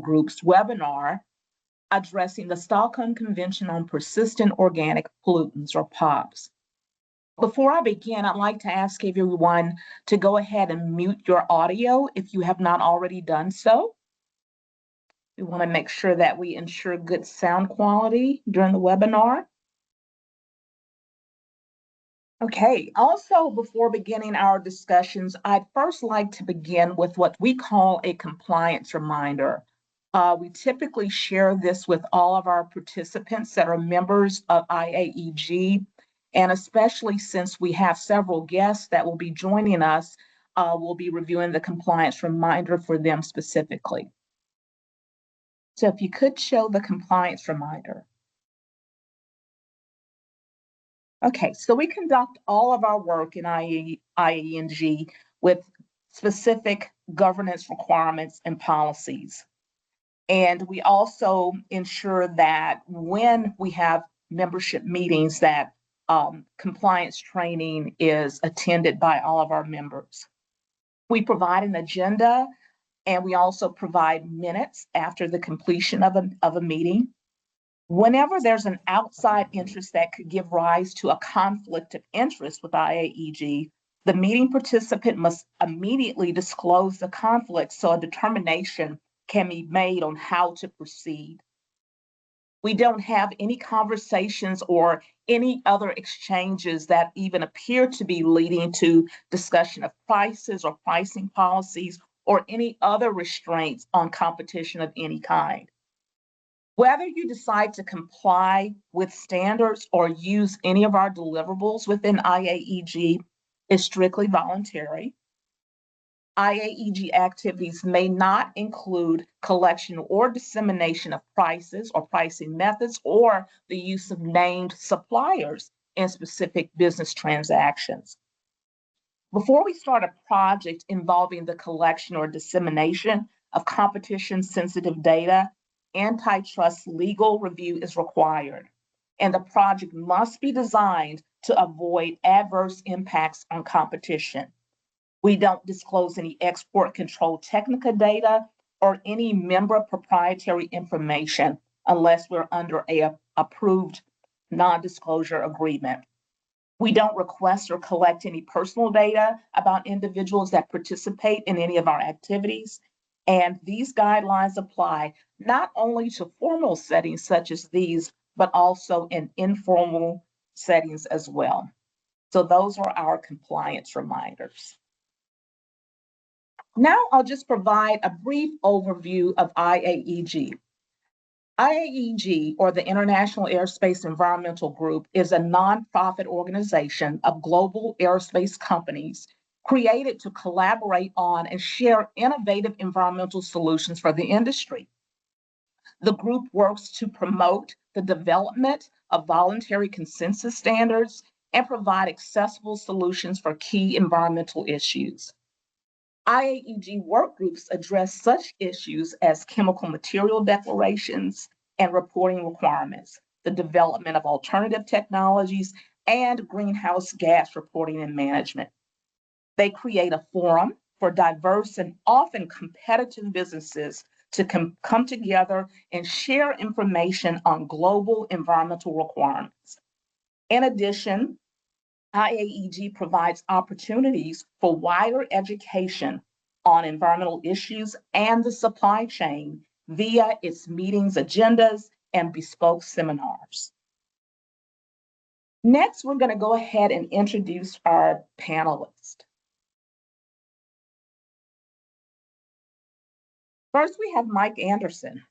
Group's webinar addressing the Stockholm Convention on Persistent Organic Pollutants, or POPs. Before I begin, I'd like to ask everyone to go ahead and mute your audio if you have not already done so. We want to make sure that we ensure good sound quality during the webinar. Okay, also before beginning our discussions, I'd first like to begin with what we call a compliance reminder. We typically share this with all of our participants that are members of IAEG, and especially since we have several guests that will be joining us, we'll be reviewing the compliance reminder for them specifically. So if you could show the compliance reminder. Okay, so we conduct all of our work in IAEG with specific governance requirements and policies. And we also ensure that when we have membership meetings that compliance training is attended by all of our members. We provide an agenda, and we also provide minutes after the completion of a meeting. Whenever there's an outside interest that could give rise to a conflict of interest with IAEG, the meeting participant must immediately disclose the conflict so a determination can be made on how to proceed. We don't have any conversations or any other exchanges that even appear to be leading to discussion of prices or pricing policies or any other restraints on competition of any kind. Whether you decide to comply with standards or use any of our deliverables within IAEG is strictly voluntary. IAEG activities may not include collection or dissemination of prices or pricing methods or the use of named suppliers in specific business transactions. Before we start a project involving the collection or dissemination of competition-sensitive data, antitrust legal review is required, and the project must be designed to avoid adverse impacts on competition. We don't disclose any export control technica data or any member proprietary information unless we're under an approved non-disclosure agreement. We don't request or collect any personal data about individuals that participate in any of our activities. And these guidelines apply not only to formal settings such as these, but also in informal settings as well. So those are our compliance reminders. Now I'll just provide a brief overview of IAEG. IAEG, or the International Aerospace Environmental Group, is a nonprofit organization of global aerospace companies created to collaborate on and share innovative environmental solutions for the industry. The group works to promote the development of voluntary consensus standards and provide accessible solutions for key environmental issues. IAEG work groups address such issues as chemical material declarations and reporting requirements, the development of alternative technologies, and greenhouse gas reporting and management. They create a forum for diverse and often competitive businesses to come together and share information on global environmental requirements. In addition, IAEG provides opportunities for wider education on environmental issues and the supply chain via its meetings, agendas, and bespoke seminars. Next, we're going to go ahead and introduce our panelists. First, we have Mike Anderson.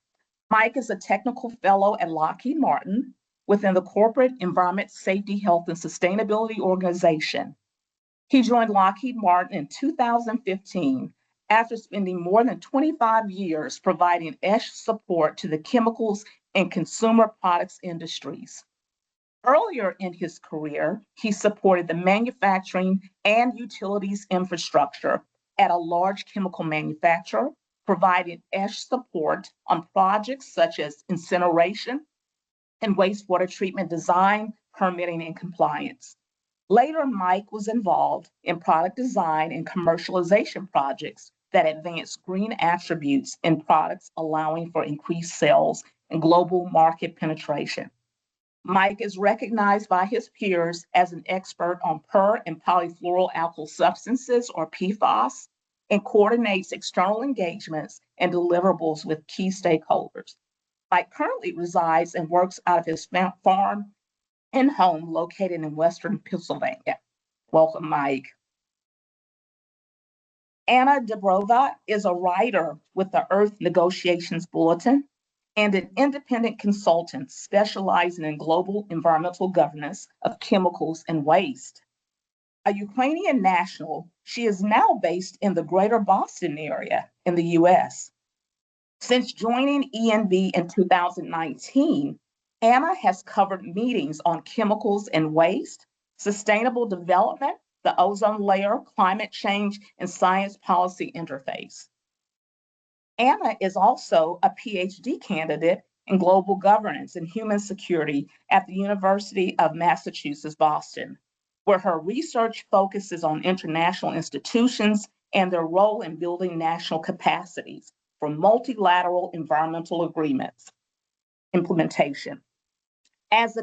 Mike is a technical fellow at Lockheed Martin within the Corporate Environment, Safety, Health, and Sustainability Organization. He joined Lockheed Martin in 2015 after spending more than 25 years providing ESH support to the chemicals and consumer products industries. Earlier in his career, he supported the manufacturing and utilities infrastructure at a large chemical manufacturer, providing ESH support on projects such as incineration and wastewater treatment design, permitting, and compliance. Later, Mike was involved in product design and commercialization projects that advance green attributes in products, allowing for increased sales and global market penetration. Mike is recognized by his peers as an expert on per and polyfluoroalkyl substances, or PFAS, and coordinates external engagements and deliverables with key stakeholders. Mike currently resides and works out of his farm and home located in Western Pennsylvania. Welcome, Mike. Anna Dobrova is a writer with the Earth Negotiations Bulletin and an independent consultant specializing in global environmental governance of chemicals and waste. A Ukrainian national, she is now based in the greater Boston area in the US. Since joining ENB in 2019, Anna has covered meetings on chemicals and waste, sustainable development, the ozone layer, climate change, and science policy interface. Anna is also a PhD candidate in global governance and human security at the University of Massachusetts, Boston, where her research focuses on international institutions and their role in building national capacities for multilateral environmental agreements implementation. As a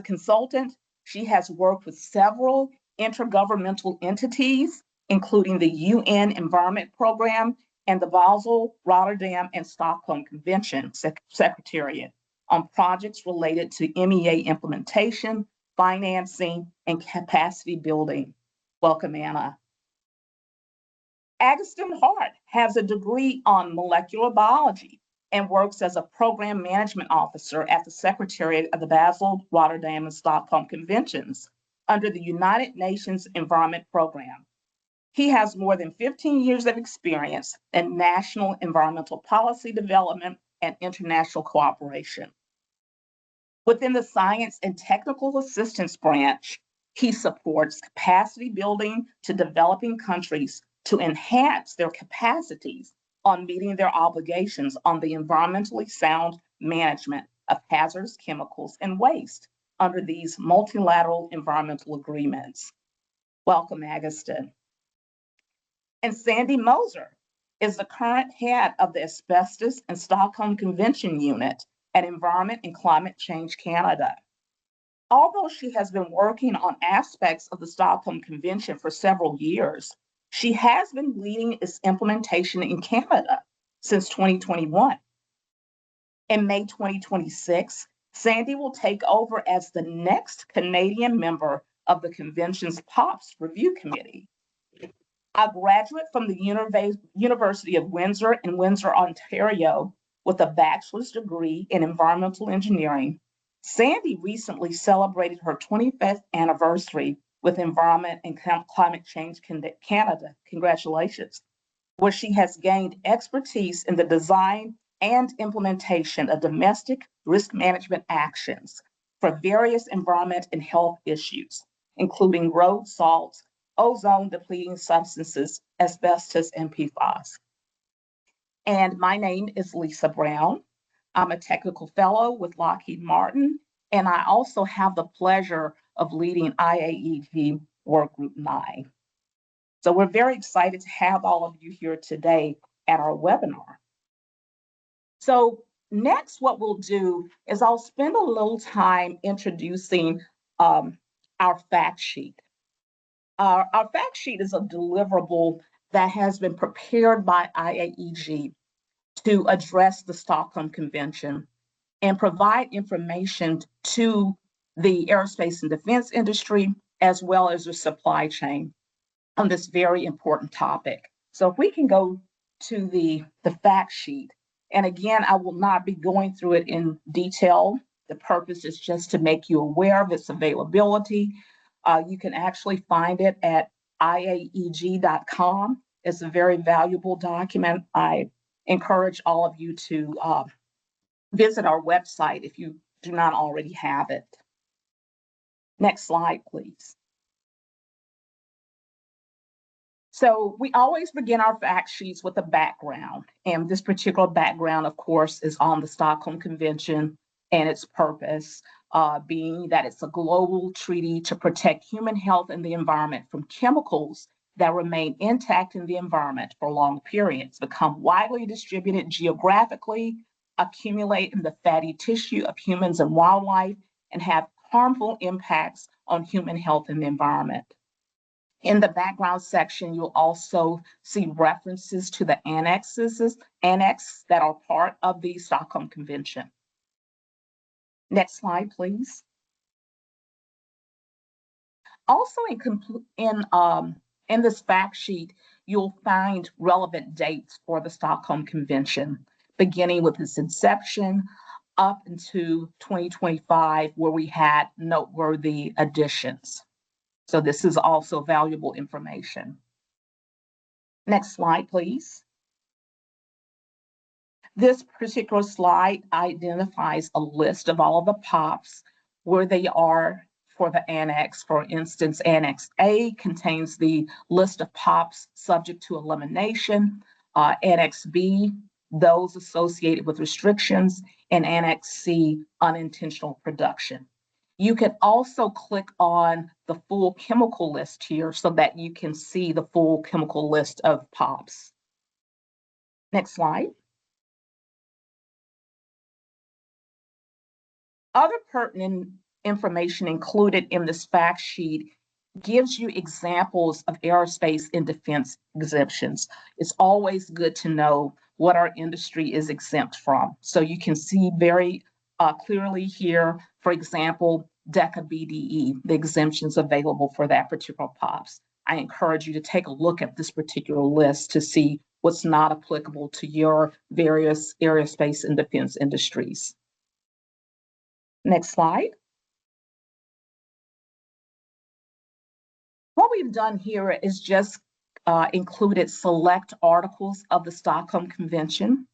consultant, she has worked with several intergovernmental entities, including the UN Environment Program and the Basel, Rotterdam, and Stockholm Convention Secretariat on projects related to MEA implementation, financing, and capacity building. Welcome, Anna. Agustin Hart has a degree on molecular biology and works as a program management officer at the Secretariat of the Basel, Rotterdam, and Stockholm Conventions under the United Nations Environment Program. He has more than 15 years of experience in national environmental policy development and international cooperation. Within the Science and Technical Assistance branch, he supports capacity building to developing countries to enhance their capacities on meeting their obligations on the environmentally sound management of hazardous chemicals and waste under these multilateral environmental agreements. Welcome, Agustin. And Sandy Moser is the current head of the Asbestos and Stockholm Convention Unit at Environment and Climate Change Canada. Although she has been working on aspects of the Stockholm Convention for several years, she has been leading its implementation in Canada since 2021. In May 2026, Sandy will take over as the next Canadian member of the convention's POPs Review Committee. A graduate from the University of Windsor in Windsor, Ontario, with a bachelor's degree in environmental engineering, Sandy recently celebrated her 25th anniversary with Environment and Climate Change Canada, congratulations, where she has gained expertise in the design and implementation of domestic risk management actions for various environment and health issues, including road salts, ozone depleting substances, asbestos, and PFAS. And my name is Lisa Brown. I'm a technical fellow with Lockheed Martin, and I also have the pleasure of leading IAEG Workgroup 9. So we're very excited to have all of you here today at our webinar. So next, what we'll do is I'll spend a little time introducing our fact sheet. Our fact sheet is a deliverable that has been prepared by IAEG to address the Stockholm Convention and provide information to the aerospace and defense industry, as well as the supply chain on this very important topic. So if we can go to the fact sheet, and again, I will not be going through it in detail. The purpose is just to make you aware of its availability. You can actually find it at IAEG.com. It's a very valuable document. I encourage all of you to visit our website if you do not already have it. Next slide, please. So we always begin our fact sheets with a background, and this particular background, of course, is on the Stockholm Convention and its purpose, being that it's a global treaty to protect human health and the environment from chemicals that remain intact in the environment for long periods, become widely distributed geographically, accumulate in the fatty tissue of humans and wildlife, and have harmful impacts on human health and the environment. In the background section, you'll also see references to the annexes that are part of the Stockholm Convention. Next slide, please. Also in this fact sheet, you'll find relevant dates for the Stockholm Convention, beginning with its inception up into 2025, where we had noteworthy additions. So this is also valuable information. Next slide, please. This particular slide identifies a list of all of the POPs where they are for the annex. For instance, Annex A contains the list of POPs subject to elimination. Annex B, those associated with restrictions, and Annex C, unintentional production. You can also click on the full chemical list here so that you can see the full chemical list of POPs. Next slide. Other pertinent information included in this fact sheet gives you examples of aerospace and defense exemptions. It's always good to know what our industry is exempt from. So you can see very clearly here, for example, DECA BDE, the exemptions available for that particular POPs. I encourage you to take a look at this particular list to see what's not applicable to your various aerospace and defense industries. Next slide. What we've done here is just included select articles of the Stockholm Convention.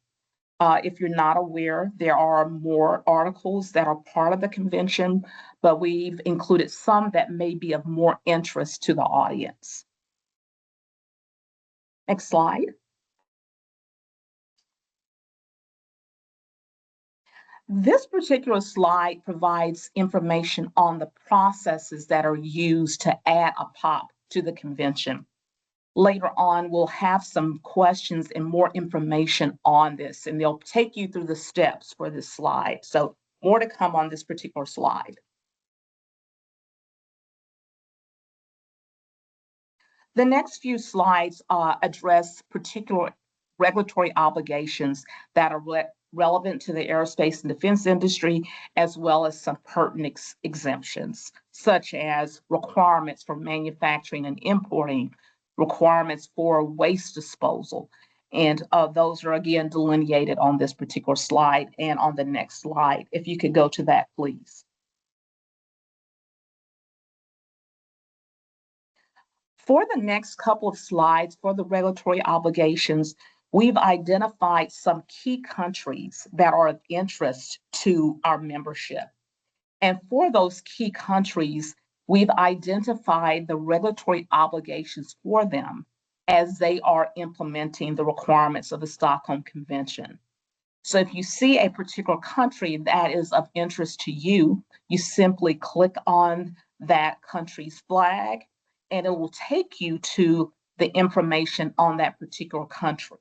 If you're not aware, there are more articles that are part of the convention, but we've included some that may be of more interest to the audience. Next slide. This particular slide provides information on the processes that are used to add a POP to the convention. Later on, we'll have some questions and more information on this, and they'll take you through the steps for this slide. So more to come on this particular slide. The next few slides address particular regulatory obligations that are relevant to the aerospace and defense industry, as well as some pertinent exemptions, such as requirements for manufacturing and importing, requirements for waste disposal. And those are again delineated on this particular slide and on the next slide. If you could go to that, please. For the next couple of slides, for the regulatory obligations, we've identified some key countries that are of interest to our membership. And for those key countries, we've identified the regulatory obligations for them as they are implementing the requirements of the Stockholm Convention. So if you see a particular country that is of interest to you, you simply click on that country's flag, and it will take you to the information on that particular country.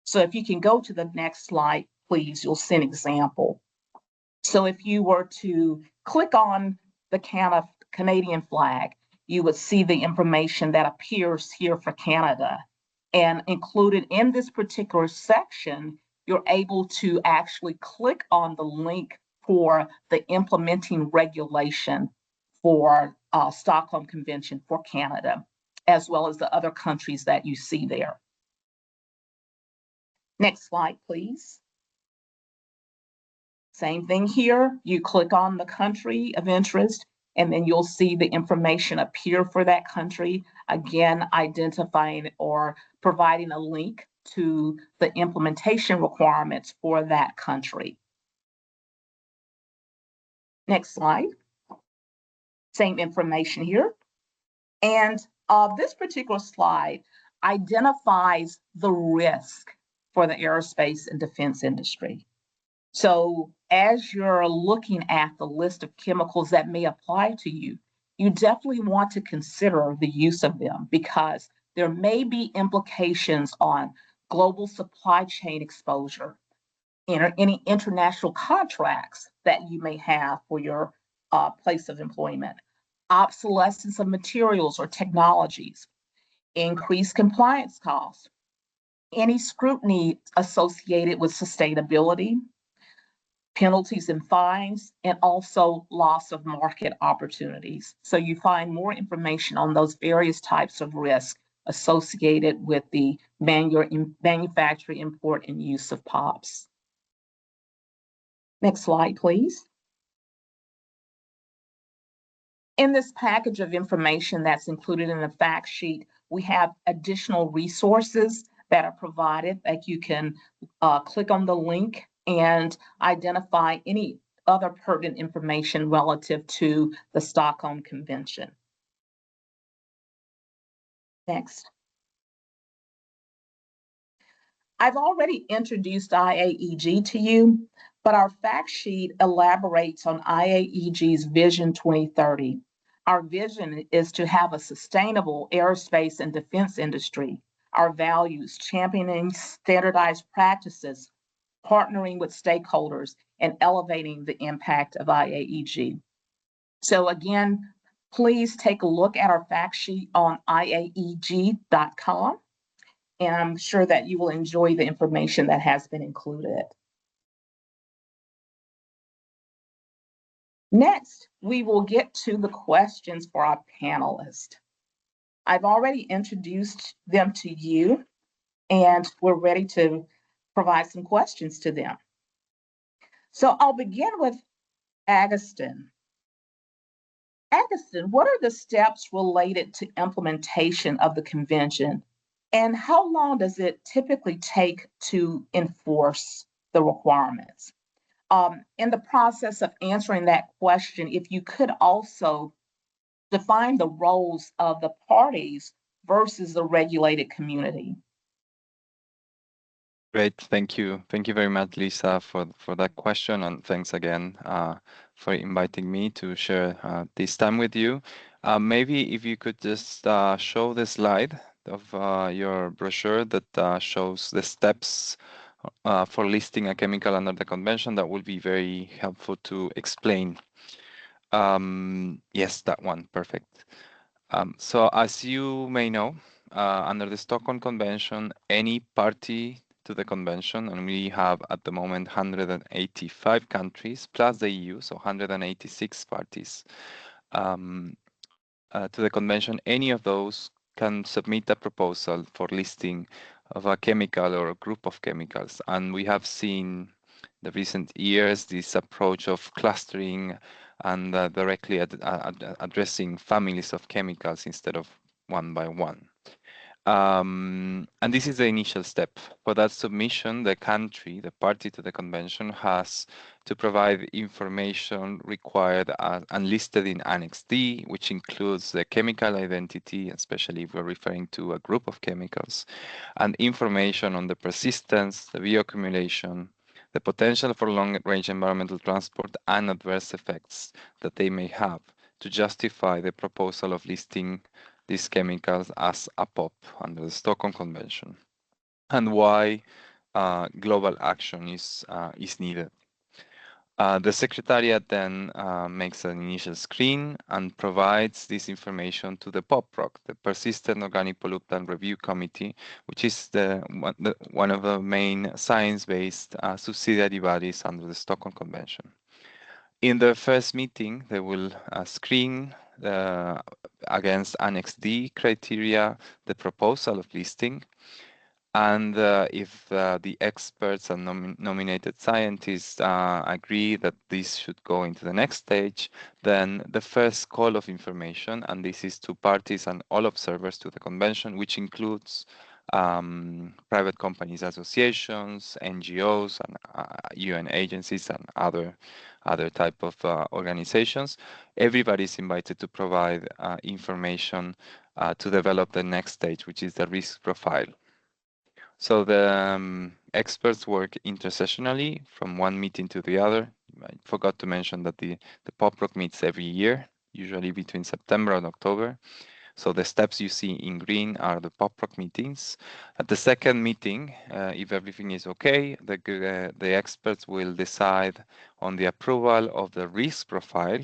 So if you can go to the next slide, please, you'll see an example. So if you were to click on the Canadian flag, you would see the information that appears here for Canada. And included in this particular section, you're able to actually click on the link for the implementing regulation for Stockholm Convention for Canada, as well as the other countries that you see there. Next slide, please. Same thing here. You click on the country of interest, and then you'll see the information appear for that country, again, identifying or providing a link to the implementation requirements for that country. Next slide. Same information here. And this particular slide identifies the risk for the aerospace and defense industry. So as you're looking at the list of chemicals that may apply to you, you definitely want to consider the use of them, because there may be implications on global supply chain exposure, any international contracts that you may have for your place of employment, obsolescence of materials or technologies, increased compliance costs, any scrutiny associated with sustainability, penalties and fines, and also loss of market opportunities. So you find more information on those various types of risks associated with the manufacture, import, and use of POPs. Next slide, please. In this package of information that's included in the fact sheet, we have additional resources that are provided that you can click on the link and identify any other pertinent information relative to the Stockholm Convention. Next. I've already introduced IAEG to you, but our fact sheet elaborates on IAEG's Vision 2030. Our vision is to have a sustainable aerospace and defense industry. Our values, championing standardized practices, partnering with stakeholders, and elevating the impact of IAEG. So again, please take a look at our fact sheet on IAEG.com, and I'm sure that you will enjoy the information that has been included. Next, we will get to the questions for our panelists. I've already introduced them to you, and we're ready to provide some questions to them. So I'll begin with Agustin. Agustin, what are the steps related to implementation of the convention, and how long does it typically take to enforce the requirements? In the process of answering that question, if you could also define the roles of the parties versus the regulated community. Great, thank you. Thank you very much, Lisa, for that question, and thanks again for inviting me to share this time with you. Maybe if you could just show the slide of your brochure that shows the steps for listing a chemical under the convention, that would be very helpful to explain. Yes, that one, perfect. So as you may know, under the Stockholm Convention, any party to the convention, and we have at the moment 185 countries plus the EU, so 186 parties to the convention. Any of those can submit a proposal for listing of a chemical or a group of chemicals, and we have seen the recent years this approach of clustering and directly addressing families of chemicals instead of one by one. And this is the initial step. For that submission, the country, the party to the convention, has to provide information required and listed in Annex D, which includes the chemical identity, especially if we're referring to a group of chemicals, and information on the persistence, the bioaccumulation, the potential for long-range environmental transport, and adverse effects that they may have to justify the proposal of listing these chemicals as a POP under the Stockholm Convention, and why global action is needed. The Secretariat then makes an initial screen and provides this information to the POPROC, the Persistent Organic Pollutant Review Committee, which is one of the main science-based subsidiary bodies under the Stockholm Convention. In the first meeting, they will screen against Annex D criteria the proposal of listing. And if the experts and nominated scientists agree that this should go into the next stage, then the first call of information, and this is to parties and all observers to the convention, which includes private companies, associations, NGOs, and UN agencies, and other type of organizations. Everybody is invited to provide information to develop the next stage, which is the risk profile. So the experts work intersessionally from one meeting to the other. I forgot to mention that the POPROC meets every year, usually between September and October. So the steps you see in green are the POPROC meetings. At the second meeting, if everything is okay, the experts will decide on the approval of the risk profile,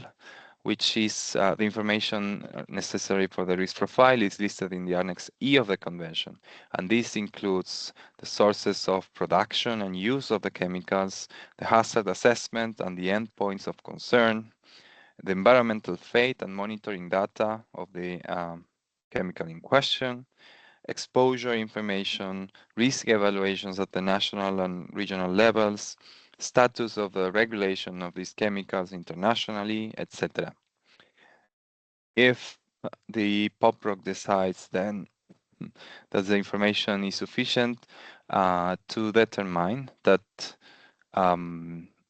which is the information necessary for the risk profile is listed in the Annex E of the Convention. And this includes the sources of production and use of the chemicals, the hazard assessment and the endpoints of concern, the environmental fate and monitoring data of the chemical in question, exposure information, risk evaluations at the national and regional levels, status of the regulation of these chemicals internationally, etc. If the POPROC decides then that the information is sufficient to determine that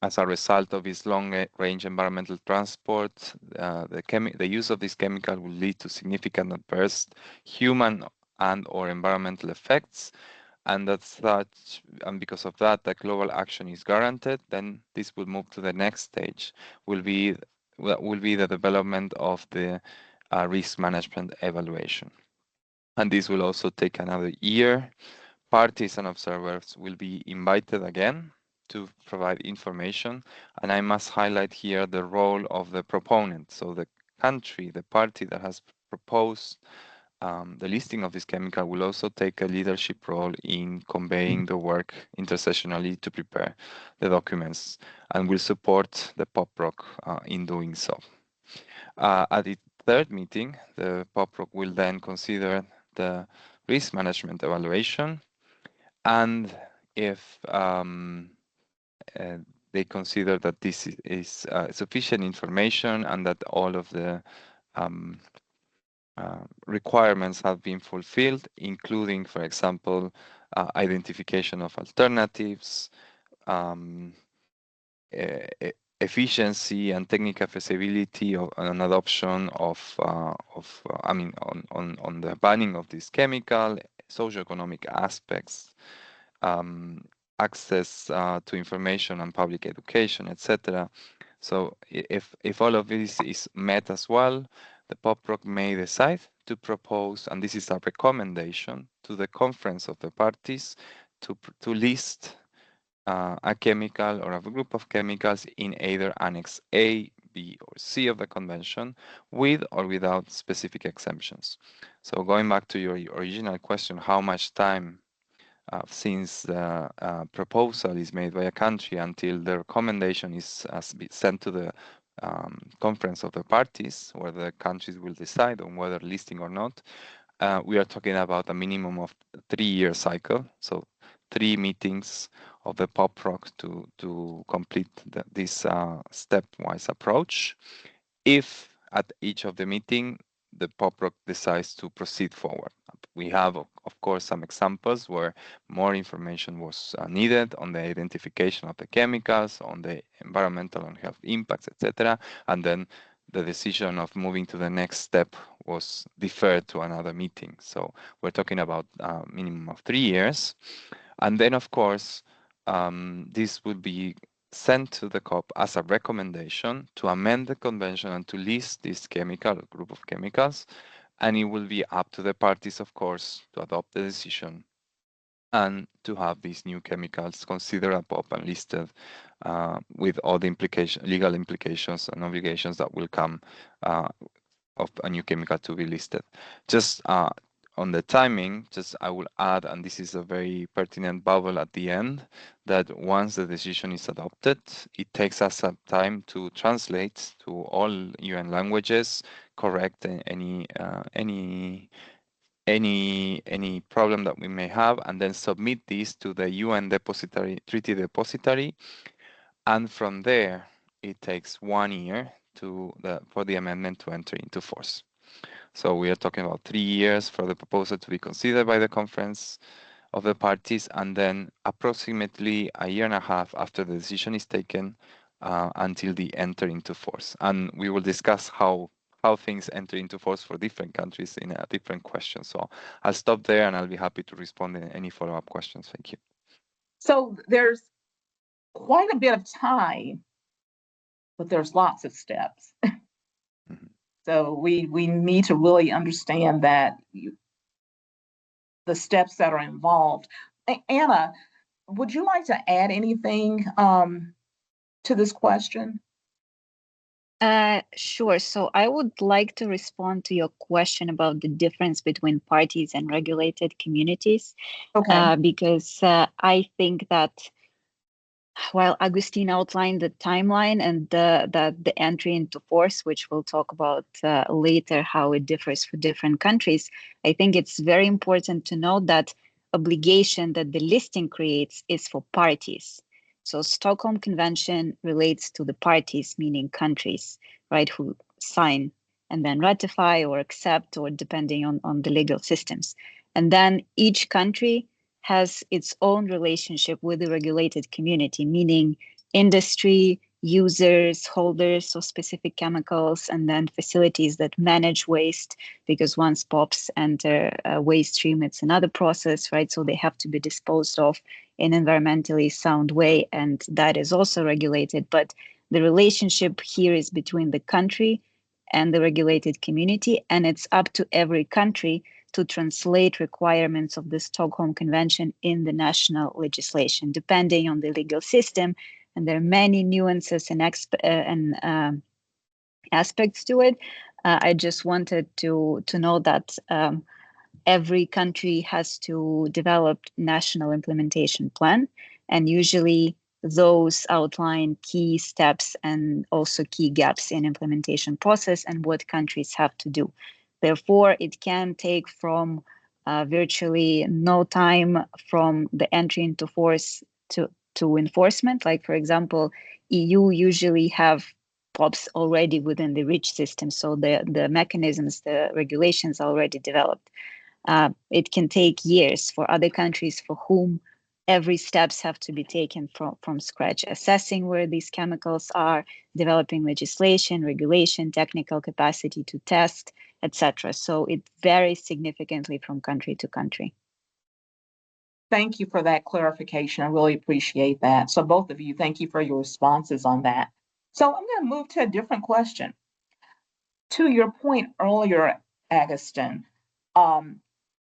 as a result of its long-range environmental transport, the use of this chemical will lead to significant adverse human and/or environmental effects, and because of that, the global action is guaranteed. Then this will move to the next stage. Will be the development of the risk management evaluation, and this will also take another year. Parties and observers will be invited again to provide information, and I must highlight here the role of the proponent. So the country, the party that has proposed the listing of this chemical will also take a leadership role in conveying the work intersessionally to prepare the documents, and will support the POPROC in doing so. At the third meeting, the POPROC will then consider the risk management evaluation, and if they consider that this is sufficient information and that all of the requirements have been fulfilled, including, for example, identification of alternatives, efficiency and technical feasibility of an adoption on the banning of this chemical, socioeconomic aspects, access to information and public education, etc. So if all of this is met as well, the POPROC may decide to propose, and this is a recommendation to the conference of the parties, to list a chemical or a group of chemicals in either Annex A, B, or C of the convention, with or without specific exemptions. So going back to your original question, how much time since the proposal is made by a country until the recommendation is sent to the conference of the parties, where the countries will decide on whether listing or not, we are talking about a minimum of 3-year cycle. So 3 meetings of the POPROC to complete this stepwise approach. If at each of the meeting, the POPROC decides to proceed forward. We have, of course, some examples where more information was needed on the identification of the chemicals, on the environmental and health impacts, etc. And then the decision of moving to the next step was deferred to another meeting. So we're talking about a minimum of 3 years. And then, of course, this would be sent to the COP as a recommendation to amend the convention and to list this chemical, group of chemicals, and it will be up to the parties, of course, to adopt the decision and to have these new chemicals considered a POP and listed with all the legal implications and obligations that will come of a new chemical to be listed. Just on the timing, I will add, and this is a very pertinent bubble at the end, that once the decision is adopted, it takes us some time to translate to all UN languages, correct any problem that we may have, and then submit these to the UN treaty depository. And from there, it takes 1 year for the amendment to enter into force. So we are talking about 3 years for the proposal to be considered by the conference of the parties, and then approximately 1.5 years after the decision is taken until the enter into force. And we will discuss how things enter into force for different countries in a different question. So I'll stop there and I'll be happy to respond in any follow-up questions. Thank you. So there's quite a bit of time, but there's lots of steps. So we need to really understand that the steps that are involved. Anna, would you like to add anything to this question? Sure. So I would like to respond to your question about the difference between parties and regulated communities, Okay. because I think that while Agustin outlined the timeline and the entry into force, which we'll talk about later, how it differs for different countries, I think it's very important to note that obligation that the listing creates is for parties. So Stockholm Convention relates to the parties, meaning countries, right, who sign and then ratify or accept, or depending on the legal systems. And then each country has its own relationship with the regulated community, meaning industry, users, holders of specific chemicals, and then facilities that manage waste, because once POPs enter a waste stream, it's another process, right? So they have to be disposed of in an environmentally sound way, and that is also regulated. But the relationship here is between the country and the regulated community, and it's up to every country to translate requirements of the Stockholm Convention in the national legislation, depending on the legal system. And there are many nuances and aspects to it. I just wanted to know that every country has to develop national implementation plan, and usually those outline key steps and also key gaps in implementation process and what countries have to do. Therefore, it can take from virtually no time from the entry into force to enforcement. Like, for example, EU usually have POPs already within the REACH system, so the mechanisms, the regulations are already developed. It can take years for other countries for whom every steps have to be taken from scratch, assessing where these chemicals are, developing legislation, regulation, technical capacity to test, etc. So it varies significantly from country to country. Thank you for that clarification. I really appreciate that. So both of you, thank you for your responses on that. So I'm going to move to a different question. To your point earlier, Agustin,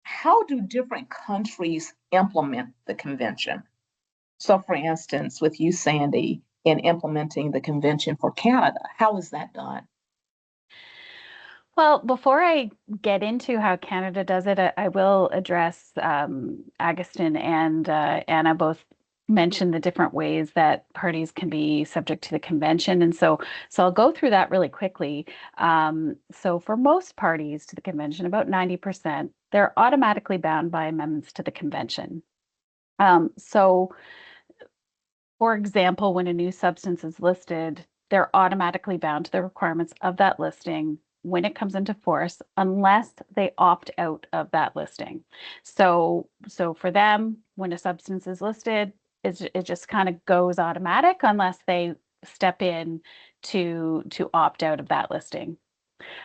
how do different countries implement the convention? So for instance, with you, Sandy, in implementing the convention for Canada, how is that done? Well, before I get into how Canada does it, I will address Agustin and Anna both mentioned the different ways that parties can be subject to the convention. And so I'll go through that really quickly. So for most parties to the convention, about 90%, they're automatically bound by amendments to the convention. So for example, when a new substance is listed, they're automatically bound to the requirements of that listing when it comes into force, unless they opt out of that listing. So for them, when a substance is listed, it just kind of goes automatic unless they step in to opt out of that listing.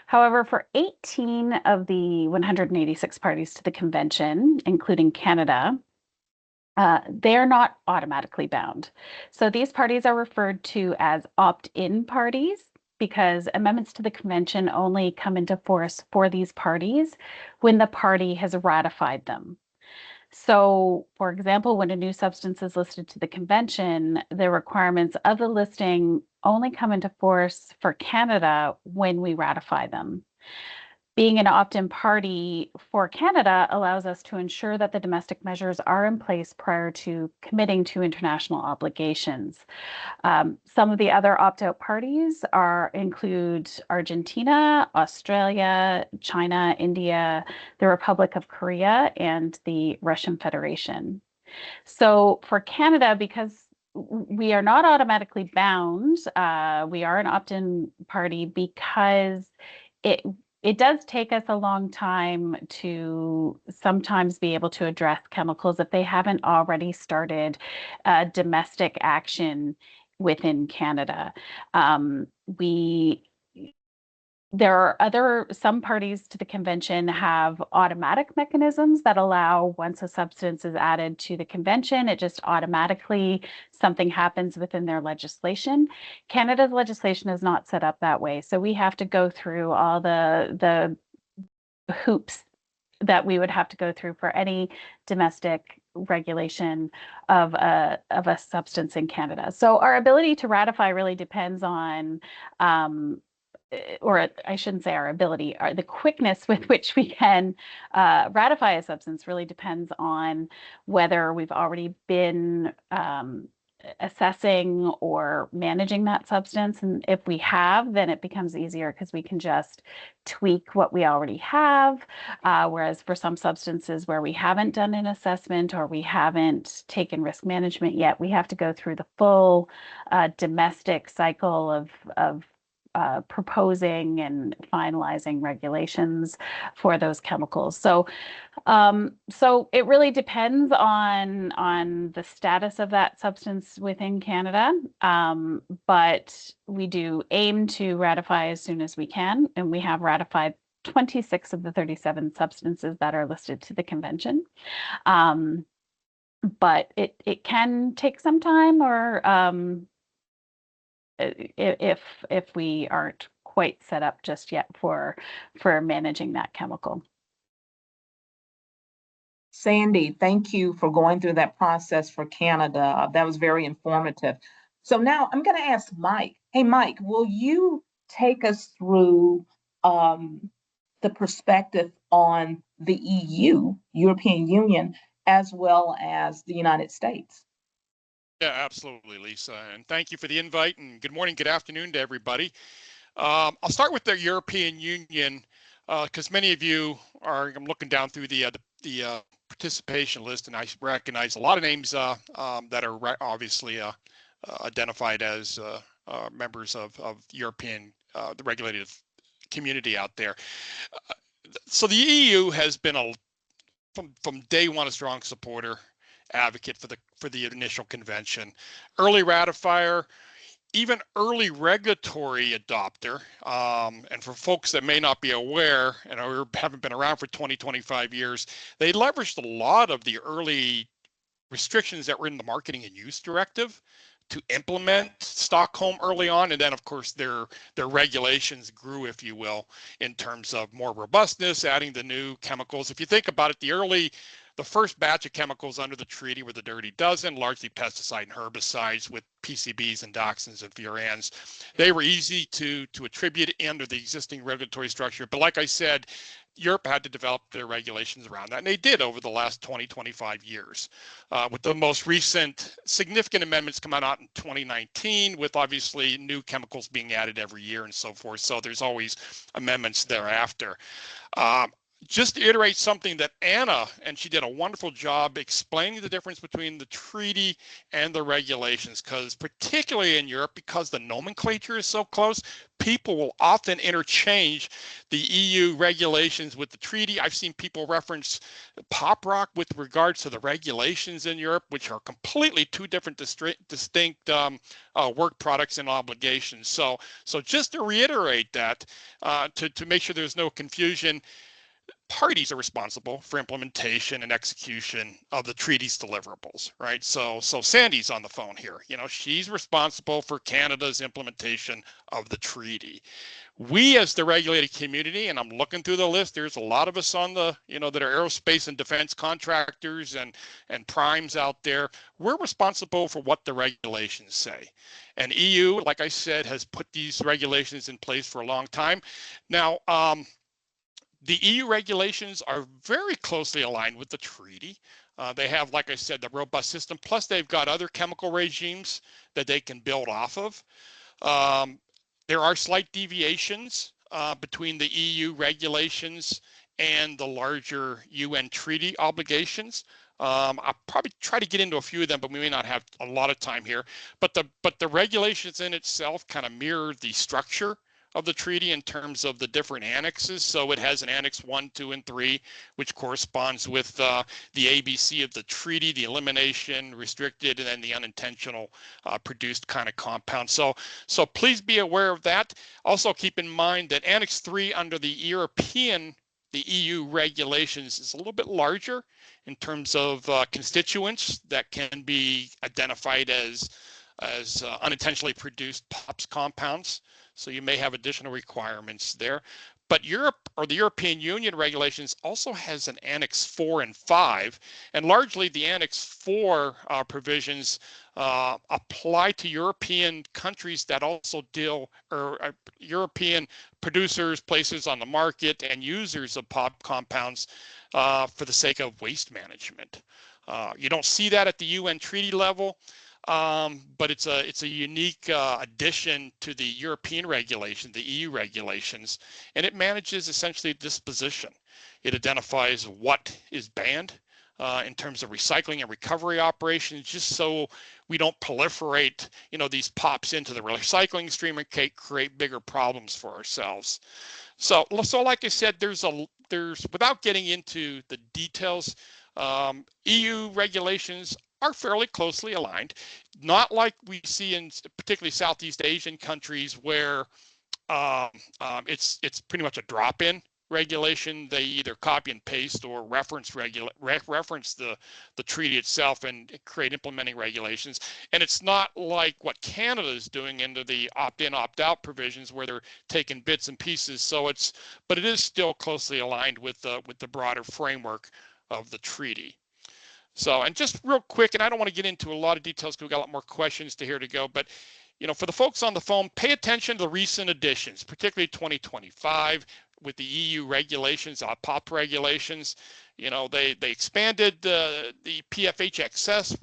However, for 18 of the 186 parties to the convention, including Canada, they're not automatically bound. So these parties are referred to as opt-in parties because amendments to the convention only come into force for these parties when the party has ratified them. So, for example, when a new substance is listed to the convention, the requirements of the listing only come into force for Canada when we ratify them. Being an opt-in party for Canada allows us to ensure that the domestic measures are in place prior to committing to international obligations. Some of the other opt-out parties include Argentina, Australia, China, India, the Republic of Korea, and the Russian Federation. So for Canada, because we are not automatically bound, we are an opt-in party because it does take us a long time to sometimes be able to address chemicals if they haven't already started domestic action within Canada. We there are some parties to the convention have automatic mechanisms that allow, once a substance is added to the convention, it just automatically, something happens within their legislation. Canada's legislation is not set up that way. So we have to go through all the hoops that we would have to go through for any domestic regulation of a substance in Canada. So our ability to ratify really depends on or I shouldn't say our ability, the quickness with which we can ratify a substance really depends on whether we've already been assessing or managing that substance. And if we have, then it becomes easier because we can just tweak what we already have. Whereas for some substances where we haven't done an assessment or we haven't taken risk management yet, we have to go through the full domestic cycle of proposing and finalizing regulations for those chemicals. So it really depends on the status of that substance within Canada, but we do aim to ratify as soon as we can, and we have ratified 26 of the 37 substances that are listed to the convention. But it can take some time, or if we aren't quite set up just yet for managing that chemical. Sandy, thank you for going through that process for Canada. That was very informative. So now I'm going to ask Mike. Hey, Mike, will you take us through the perspective on the EU, European Union, as well as the United States? Yeah, absolutely, Lisa. And thank you for the invite, and good morning, good afternoon to everybody. I'll start with the European Union because many of you are, I'm looking down through the participation list, and I recognize a lot of names that are obviously identified as members of European, the regulated community out there. So the EU has been from day one a strong supporter, advocate for the initial convention, early ratifier, even early regulatory adopter. And for folks that may not be aware and haven't been around for 25 years, they leveraged a lot of the early restrictions that were in the Marketing and Use Directive to implement Stockholm early on. And then, of course, their regulations grew, if you will, in terms of more robustness, adding the new chemicals. If you think about it, the first batch of chemicals under the treaty were the dirty dozen, largely pesticide and herbicides with PCBs and dioxins and furans. They were easy to attribute under the existing regulatory structure. But like I said, Europe had to develop their regulations around that, and they did over the last 25 years. With the most recent significant amendments coming out in 2019, with obviously new chemicals being added every year and so forth. So there's always amendments thereafter. Just to iterate something that Anna, and she did a wonderful job explaining the difference between the treaty and the regulations, because particularly in Europe, because the nomenclature is so close, people will often interchange the EU regulations with the treaty. I've seen people reference pop rock with regards to the regulations in Europe, which are completely two different distinct work products and obligations. So just to reiterate that, to make sure there's no confusion, parties are responsible for implementation and execution of the treaty's deliverables, right? So Sandy's on the phone here. She's responsible for Canada's implementation of the treaty. We, as the regulated community, and I'm looking through the list, there's a lot of us on the, that are aerospace and defense contractors and primes out there. We're responsible for what the regulations say. And EU, like I said, has put these regulations in place for a long time. Now, the EU regulations are very closely aligned with the treaty. They have, like I said, the robust system, plus they've got other chemical regimes that they can build off of. There are slight deviations between the EU regulations and the larger UN treaty obligations. I'll probably try to get into a few of them, but we may not have a lot of time here. But the regulations in itself kind of mirror the structure of the treaty in terms of the different annexes. So it has an Annex 1, 2, and 3, which corresponds with the ABC of the treaty, the elimination, restricted, and then the unintentional produced kind of compound. So please be aware of that. Also keep in mind that Annex 3 under the EU regulations is a little bit larger in terms of constituents that can be identified as unintentionally produced POPs compounds. So you may have additional requirements there. But Europe, or the European Union regulations, also has an Annex 4 and 5, and largely the Annex 4 provisions apply to European countries that also deal, or European producers, places on the market, and users of POP compounds for the sake of waste management. You don't see that at the UN treaty level. But it's a unique addition to the European regulation, the EU regulations, and it manages essentially disposition. It identifies what is banned in terms of recycling and recovery operations, just so we don't proliferate, these POPs into the recycling stream and create bigger problems for ourselves. So like I said, there's without getting into the details, EU regulations are fairly closely aligned, not like we see in particularly Southeast Asian countries where it's pretty much a drop-in regulation. They either copy and paste or reference the treaty itself and create implementing regulations. And it's not like what Canada is doing into the opt-in, opt-out provisions where they're taking bits and pieces. But it is still closely aligned with the broader framework of the treaty. So, and just real quick, and I don't want to get into a lot of details because we've got a lot more questions to go, but for the folks on the phone, pay attention to the recent additions, particularly 2025 with the EU regulations, POP regulations. They expanded the PFH excess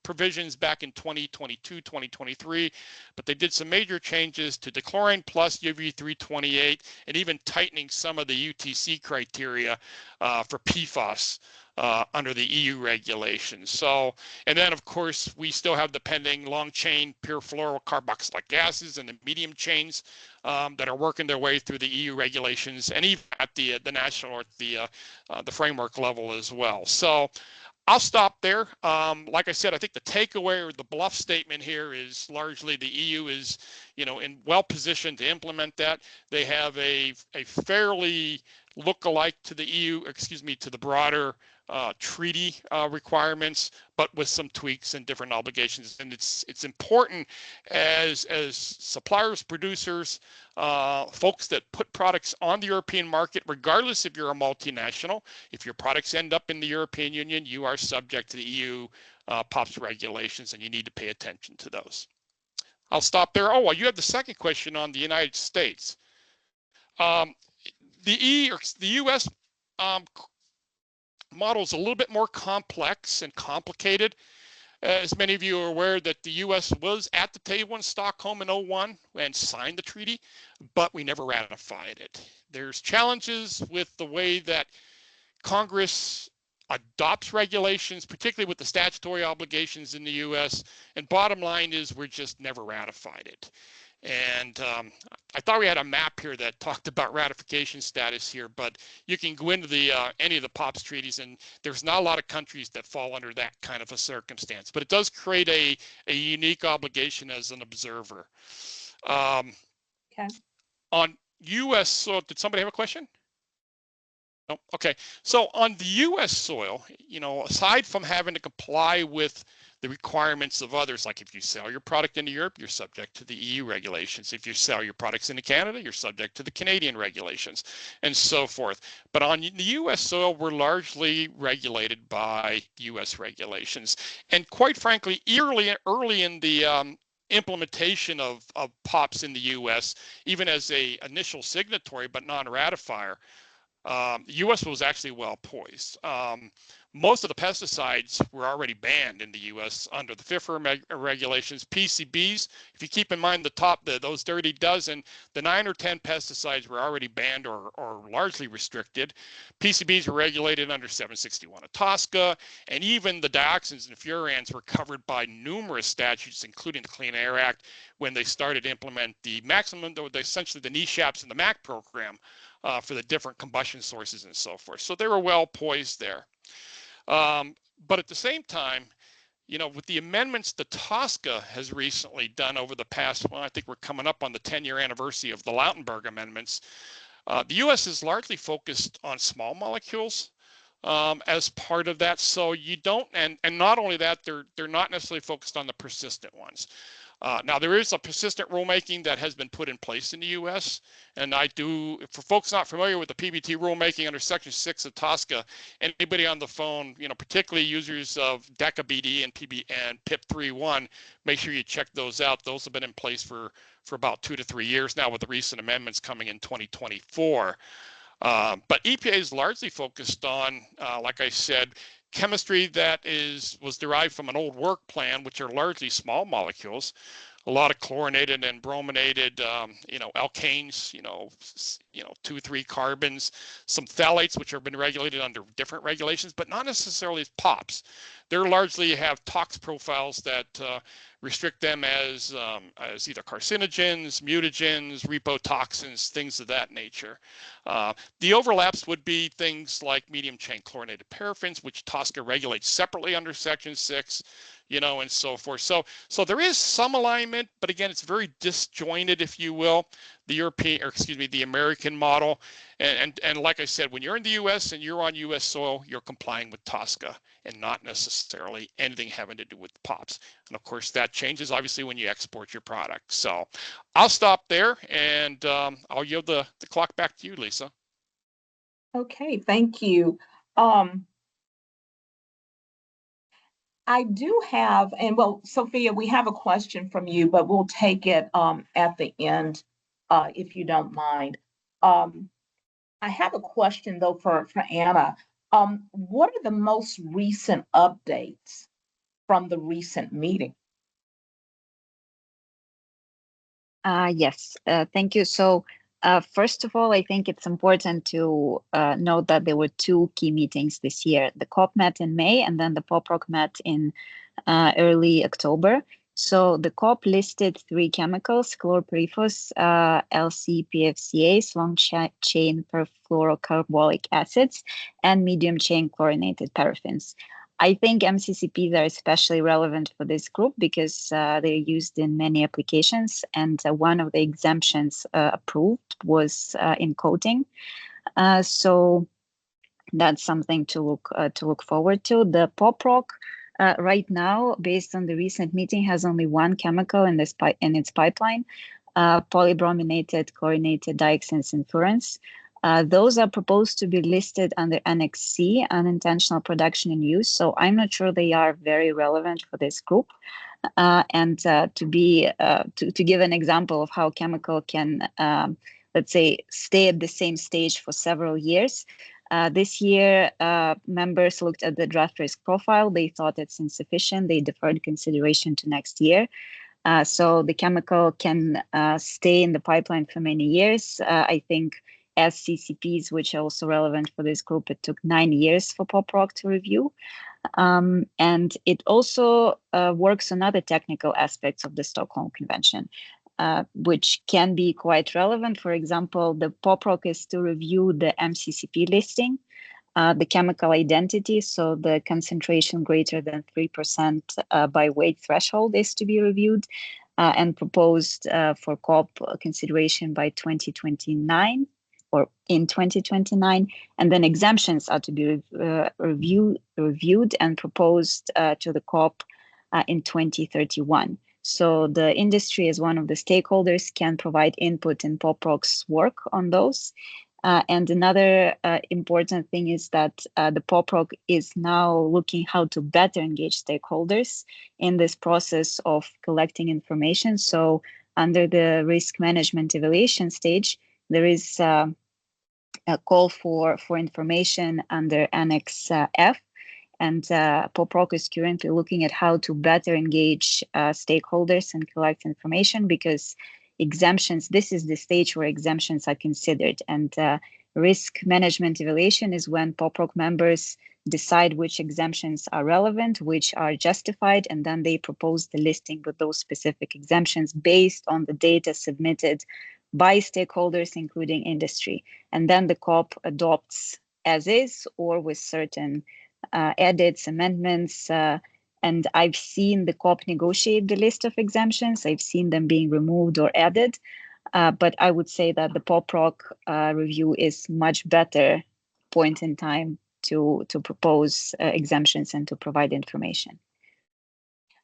provisions back in 2022, 2023, but they did some major changes to dechlorine plus UV328 and even tightening some of the UTC criteria for PFAS. Under the EU regulations. So, and then of course, we still have the pending long chain pure fluorocarboxylic gases and the medium chains that are working their way through the EU regulations and even at the national or the framework level as well. So I'll stop there. Like I said, I think the takeaway or the bluff statement here is largely the EU is, in well positioned to implement that. They have a fairly look-alike to the EU, to the broader treaty requirements, but with some tweaks and different obligations. And it's important as suppliers, producers, folks that put products on the European market, regardless if you're a multinational, if your products end up in the European Union, you are subject to the EU POPs regulations, and you need to pay attention to those. I'll stop there. Oh, well, you have the second question on the United States. The U.S. model is a little bit more complex and complicated. As many of you are aware that the U.S. was at the table in Stockholm in 2001 and signed the treaty, but we never ratified it. There's challenges with the way that Congress adopts regulations, particularly with the statutory obligations in the U.S. And bottom line is we're just never ratified it. And I thought we had a map here that talked about ratification status here, but you can go into the any of the POPs treaties, and there's not a lot of countries that fall under that kind of a circumstance. But it does create a unique obligation as an observer. Okay. On U.S. soil, did somebody have a question? No. Okay. So on the U.S. soil, aside from having to comply with the requirements of others, like if you sell your product into Europe, you're subject to the EU regulations. If you sell your products into Canada, you're subject to the Canadian regulations and so forth. But on the US soil, we're largely regulated by US regulations. And quite frankly, early in the implementation of POPs in the US, even as a initial signatory but non-ratifier, the U.S. was actually well poised. most of the pesticides were already banned in the U.S. under the FIFA regulations. PCBs, if you keep in mind those dirty dozen, the 9 or 10 pesticides were already banned or largely restricted. PCBs were regulated under 761 of TSCA, and even the dioxins and furans were covered by numerous statutes, including the Clean Air Act, when they started to implement the maximum, essentially the NESHAPs and the MAC program for the different combustion sources and so forth. So they were well poised there. But at the same time, you know, with the amendments that TSCA has recently done over the past, well, I think we're coming up on the 10-year anniversary of the Lautenberg amendments, the U.S. is largely focused on small molecules as part of that. So you don't, and not only that, they're not necessarily focused on the persistent ones. Now, there is a persistent rulemaking that has been put in place in the U.S., and for folks not familiar with the PBT rulemaking under Section 6 of TSCA, anybody on the phone, you know, particularly users of DECA-BD and PIP-3.1, make sure you check those out. Those have been in place for about 2 to 3 years now, with the recent amendments coming in 2024. But EPA is largely focused on, like I said, chemistry that was derived from an old work plan, which are largely small molecules, a lot of chlorinated and brominated, alkanes, 2,3 carbons, some phthalates, which have been regulated under different regulations, but not necessarily as POPs. They largely have tox profiles that restrict them as either carcinogens, mutagens, repotoxins, things of that nature. The overlaps would be things like medium chain chlorinated paraffins, which TSCA regulates separately under Section 6, and so forth. So there is some alignment, but again, it's very disjointed, if you will, the American model. And like I said, when you're in the U.S. and you're on U.S. soil, you're complying with TSCA and not necessarily anything having to do with POPs. And of course, that changes obviously when you export your product. So I'll stop there, and I'll yield the clock back to you, Lisa. Okay, thank you. I do have, and well, Sophia, we have a question from you, but we'll take it at the end, if you don't mind. I have a question though for Anna. What are the most recent updates from the recent meeting? Yes, thank you. So first of all, I think it's important to note that there were 2 key meetings this year. The COP met in May, and then the POPROC met in early October. So the COP listed 3 chemicals: chlorpyrifos, LC-PFCAs, long-chain perfluorocarbolic acids, and medium-chain chlorinated paraffins. I think MCCPs are especially relevant for this group because they're used in many applications, and one of the exemptions approved was in coating. So that's something to look forward to. The POPROC right now, based on the recent meeting, has only 1 chemical in its pipeline: polybrominated chlorinated dioxins and furans. Those are proposed to be listed under Annex C, unintentional production and use. So I'm not sure they are very relevant for this group. And to give an example of how chemical can, let's say, stay at the same stage for several years. This year, members looked at the draft risk profile. They thought it's insufficient. They deferred consideration to next year. So the chemical can stay in the pipeline for many years. I think as CCPs, which are also relevant for this group, it took 9 years for POPROC to review. And it also works on other technical aspects of the Stockholm Convention, which can be quite relevant. For example, the POPROC is to review the MCCP listing, the chemical identity, so the concentration greater than 3% by weight threshold is to be reviewed and proposed for COP consideration by 2029 or in 2029. And then exemptions are to be reviewed and proposed to the COP in 2031. So the industry, as one of the stakeholders, can provide input in POPROC's work on those. And another important thing is that the POPROC is now looking how to better engage stakeholders in this process of collecting information. So under the risk management evaluation stage, there is a call for information under Annex F. And POPROC is currently looking at how to better engage stakeholders and collect information, because exemptions, this is the stage where exemptions are considered. And risk management evaluation is when POPROC members decide which exemptions are relevant, which are justified, and then they propose the listing with those specific exemptions based on the data submitted by stakeholders, including industry. And then the COP adopts as is or with certain edits, amendments, and I've seen the COP negotiate the list of exemptions. I've seen them being removed or added, but I would say that the POPROC review is much better point in time to propose exemptions and to provide information.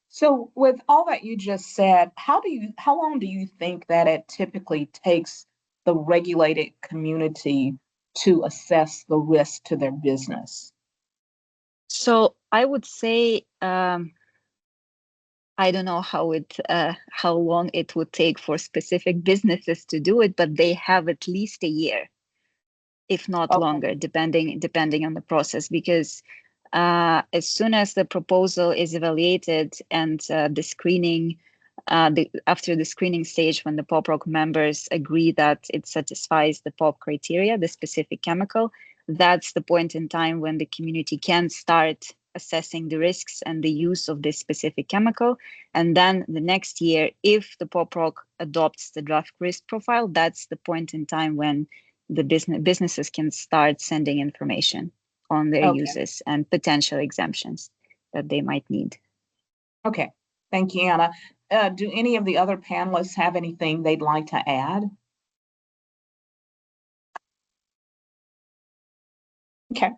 So with all that you just said, how long do you think that it typically takes the regulated community to assess the risk to their business? So I would say I don't know how long it would take for specific businesses to do it, but they have at least a year, if not longer, depending on the process. Because as soon as the proposal is evaluated and the screening, after the screening stage, when the POPROC members agree that it satisfies the POP criteria, the specific chemical, that's the point in time when the community can start assessing the risks and the use of this specific chemical. And then the next year, if the POPROC adopts the draft risk profile, that's the point in time when the businesses can start sending information on their uses and potential exemptions that they might need. Okay, thank you, Anna. Do any of the other panelists have anything they'd like to add? Okay.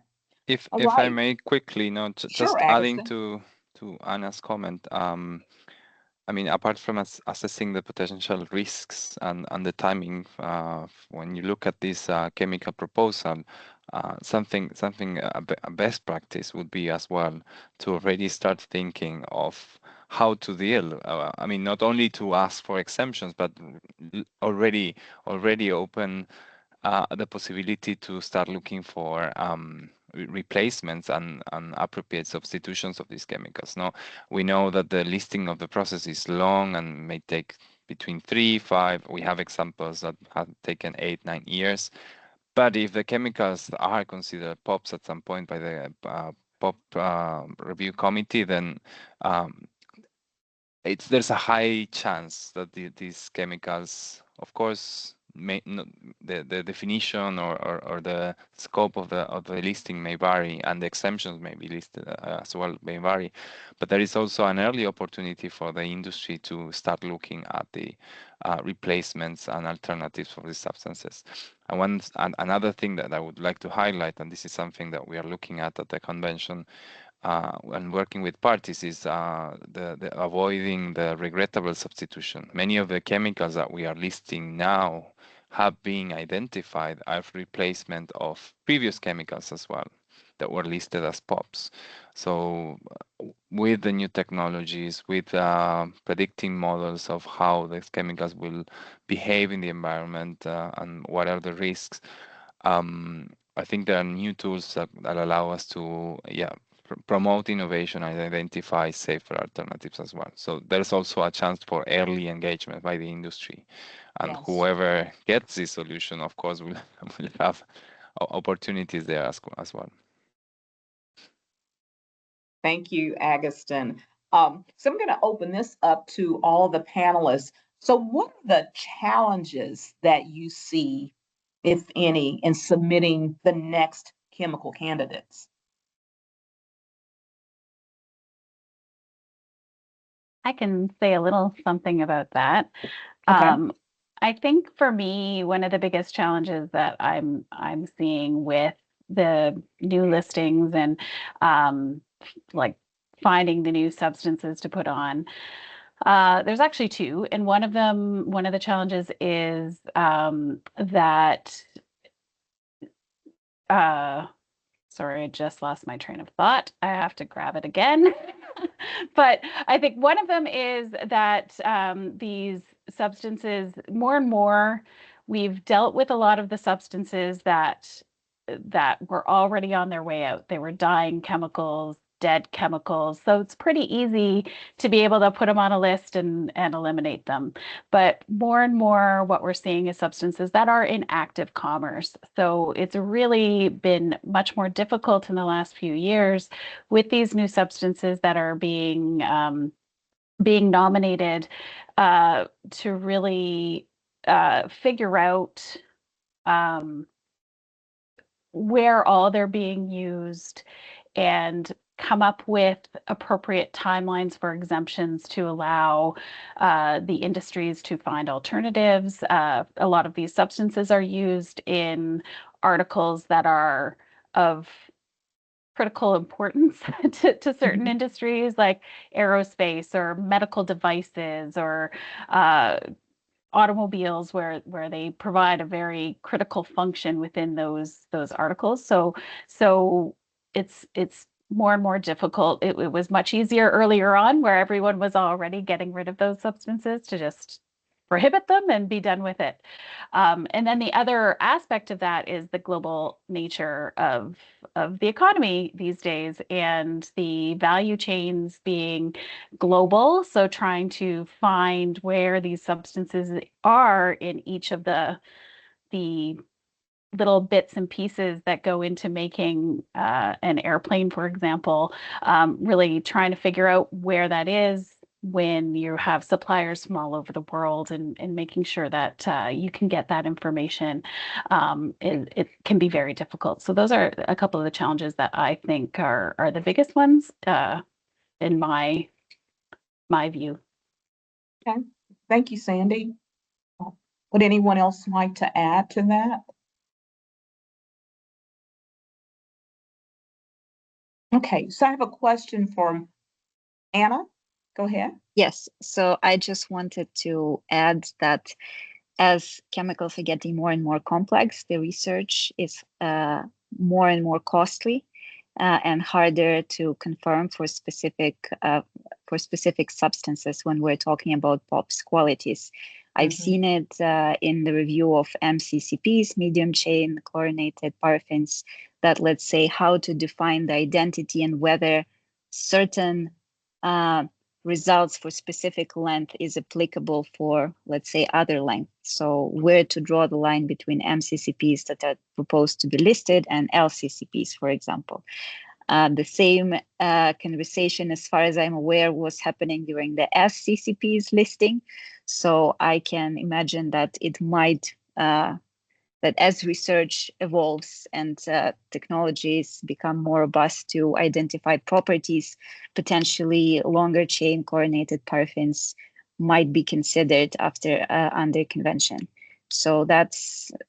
If right. I may quickly, just Sure, adding Agaston. to Anna's comment, I mean, apart from assessing the potential risks and the timing, when you look at this chemical proposal, something a best practice would be as well to already start thinking of how to deal. I mean, not only to ask for exemptions, but already open the possibility to start looking for replacements and appropriate substitutions of these chemicals. Now, we know that the listing of the process is long and may take between 3, 5. We have examples that have taken 8, 9 years. But if the chemicals are considered POPs at some point by the POP review committee, then there's a high chance that these chemicals, of course, may not, the definition or the scope of the listing may vary, and the exemptions may be listed as well may vary. But there is also an early opportunity for the industry to start looking at the replacements and alternatives for these substances. And another thing that I would like to highlight, and this is something that we are looking at the convention, and working with parties, is the avoiding the regrettable substitution. Many of the chemicals that we are listing now have been identified as replacement of previous chemicals as well that were listed as POPs. So with the new technologies, with predicting models of how these chemicals will behave in the environment and what are the risks, I think there are new tools that allow us to promote innovation and identify safer alternatives as well. So there's also a chance for early engagement by the industry, and whoever gets this solution, of course, will have opportunities there as well. Thank you, Agaston. So I'm going to open this up to all the panelists. So what are the challenges that you see, if any, in submitting the next chemical candidates? I can say a little something about that. Okay. I think for me, one of the biggest challenges that I'm seeing with the new listings and like finding the new substances to put on, there's actually two, and one of the challenges is that sorry, I just lost my train of thought. I have to grab it again. But I think one of them is that these substances, more and more, we've dealt with a lot of the substances that were already on their way out. They were dyeing chemicals. dead chemicals. So it's pretty easy to be able to put them on a list and eliminate them. But more and more what we're seeing is substances that are in active commerce. So it's really been much more difficult in the last few years with these new substances that are being nominated to really figure out where all they're being used and come up with appropriate timelines for exemptions to allow the industries to find alternatives. A lot of these substances are used in articles that are of critical importance to certain industries like aerospace or medical devices or automobiles where they provide a very critical function within those articles. So it's more and more difficult. It was much easier earlier on where everyone was already getting rid of those substances to just prohibit them and be done with it. And then the other aspect of that is the global nature of the economy these days and the value chains being global. So trying to find where these substances are in each of the little bits and pieces that go into making an airplane, for example, really trying to figure out where that is when you have suppliers from all over the world and making sure that you can get that information, it can be very difficult. So those are a couple of the challenges that I think are the biggest ones in my view. Okay, thank you, Sandy. Would anyone else like to add to that? Okay, so I have a question for Anna. Go ahead. Yes, so I just wanted to add that as chemicals are getting more and more complex, the research is more and more costly and harder to confirm for specific substances when we're talking about POPs qualities. I've seen it in the review of MCCPs, medium chain chlorinated paraffins, that let's say how to define the identity and whether certain results for specific length is applicable for, let's say, other length. So where to draw the line between MCCPs that are proposed to be listed and LCCPs, for example. The same conversation, as far as I'm aware, was happening during the SCCPs listing. So I can imagine that it might, that as research evolves and technologies become more robust to identify properties, potentially longer chain chlorinated paraffins might be considered after under convention. So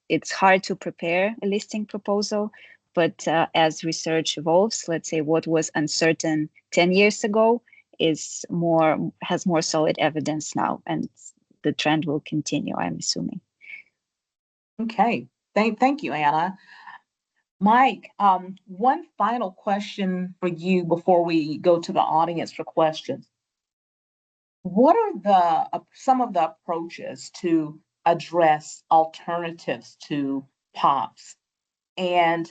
it's hard to prepare a listing proposal, but as research evolves, let's say what was uncertain 10 years ago has more solid evidence now, and the trend will continue, I'm assuming. Okay, thank you, Anna. Mike, one final question for you before we go to the audience for questions. What are some of the approaches to address alternatives to POPs? And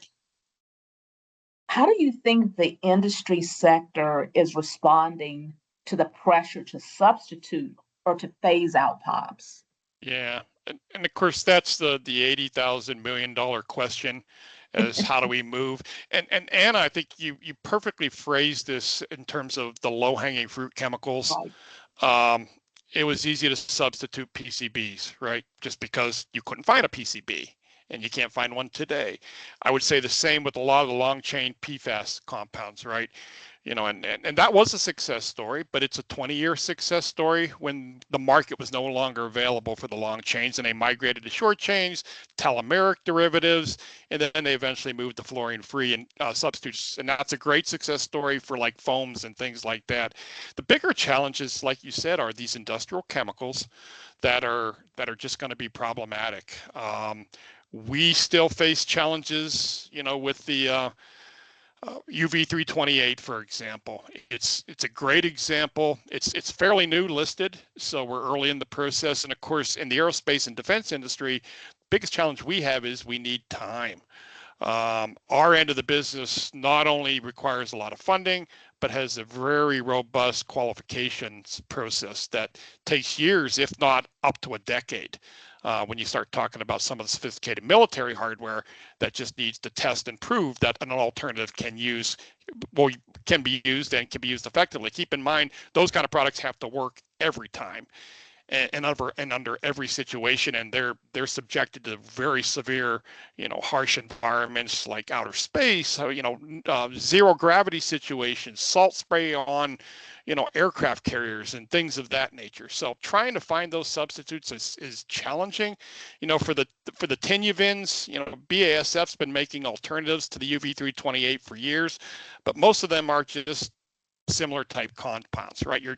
how do you think the industry sector is responding to the pressure to substitute or to phase out POPs? Yeah, and of course that's the $80,000 million question, as how do we move? And Anna, I think you perfectly phrased this in terms of the low-hanging fruit chemicals. Right. It was easy to substitute PCBs, right? Just because you couldn't find a PCB, and you can't find one today. I would say the same with a lot of the long chain PFAS compounds, right? And that was a success story, but it's a 20-year success story when the market was no longer available for the long chains, and they migrated to short chains, telomeric derivatives, and then they eventually moved to fluorine-free and substitutes. And that's a great success story for like foams and things like that. The bigger challenges, like you said, are these industrial chemicals that are just going to be problematic. We still face challenges, with the UV328, for example. It's a great example. It's fairly new listed, so we're early in the process. And of course, in the aerospace and defense industry, biggest challenge we have is we need time. Our end of the business not only requires a lot of funding, but has a very robust qualifications process that takes years, if not up to a decade. When you start talking about some of the sophisticated military hardware that just needs to test and prove that an alternative can be used and can be used effectively. Keep in mind, those kind of products have to work every time and under every situation, and they're subjected to very severe, harsh environments like outer space, zero gravity situations, salt spray on, aircraft carriers and things of that nature. So trying to find those substitutes is challenging. For the TinuVins, BASF's been making alternatives to the UV328 for years, but most of them are just similar type compounds, right? You're